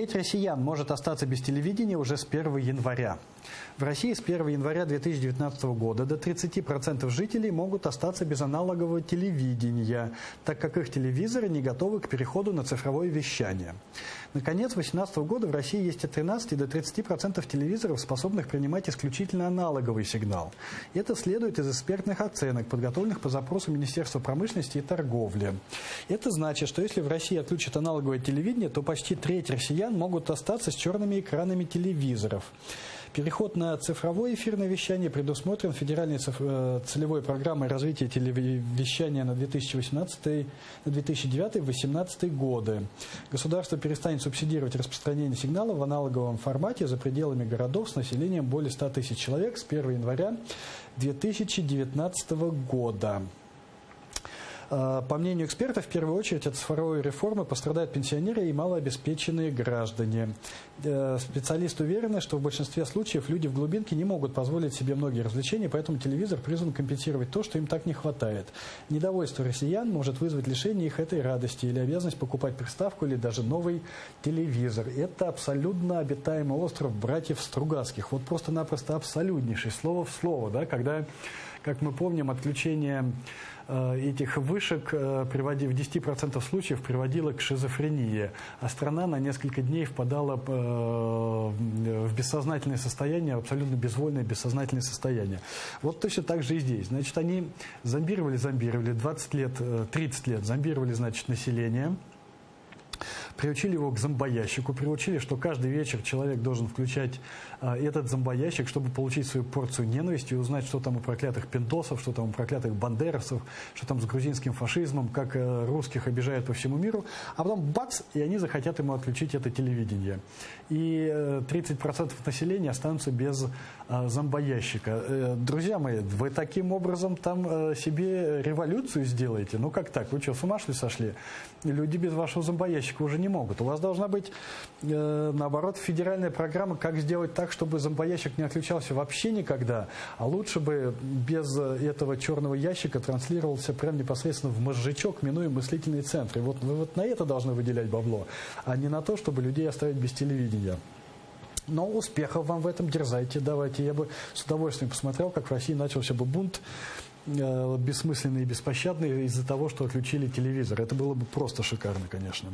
Треть россиян может остаться без телевидения уже с 1 января. В России с 1 января 2019 года до 30% жителей могут остаться без аналогового телевидения, так как их телевизоры не готовы к переходу на цифровое вещание. Наконец, с 2018 года в России есть от 13 до 30% телевизоров, способных принимать исключительно аналоговый сигнал. Это следует из экспертных оценок, подготовленных по запросу Министерства промышленности и торговли. Это значит, что если в России отключат аналоговое телевидение, то почти треть россиян могут остаться с черными экранами телевизоров. Переход на цифровое эфирное вещание предусмотрен федеральной целевой программой развития телевещания на 2009-2018 годы. Государство перестанет субсидировать распространение сигнала в аналоговом формате за пределами городов с населением более 100 тысяч человек с 1 января 2019 года. По мнению экспертов, в первую очередь от цифровой реформы пострадают пенсионеры и малообеспеченные граждане. Специалисты уверены, что в большинстве случаев люди в глубинке не могут позволить себе многие развлечения, поэтому телевизор призван компенсировать то, что им так не хватает. Недовольство россиян может вызвать лишение их этой радости или обязанность покупать приставку или даже новый телевизор. Это абсолютно обитаемый остров братьев Стругацких. Вот просто-напросто абсолютнейший, слово в слово, да, когда, как мы помним, отключение этих вышек в 10% случаев приводило к шизофрении, а страна на несколько дней впадала в бессознательное состояние, абсолютно безвольное бессознательное состояние. Вот точно так же и здесь. Значит, они зомбировали 20 лет, 30 лет зомбировали, значит, население. Приучили его к зомбоящику, приучили, что каждый вечер человек должен включать этот зомбоящик, чтобы получить свою порцию ненависти и узнать, что там у проклятых пиндосов, что там у проклятых бандеровцев, что там с грузинским фашизмом, как русских обижают по всему миру. А потом бац, и они захотят ему отключить это телевидение. И 30% населения останутся без зомбоящика. Друзья мои, вы таким образом там себе революцию сделаете? Ну как так? Вы что, с ума сошли? Люди без вашего зомбоящика уже не могут. У вас должна быть, наоборот, федеральная программа, как сделать так, чтобы зомбоящик не отключался вообще никогда, а лучше бы без этого черного ящика транслировался прямо непосредственно в мозжечок, минуя мыслительные центры. Вот вы вот на это должны выделять бабло, а не на то, чтобы людей оставить без телевидения. Но успехов вам в этом, дерзайте, давайте. Я бы с удовольствием посмотрел, как в России начался бы бунт бессмысленный и беспощадный из-за того, что отключили телевизор. Это было бы просто шикарно, конечно.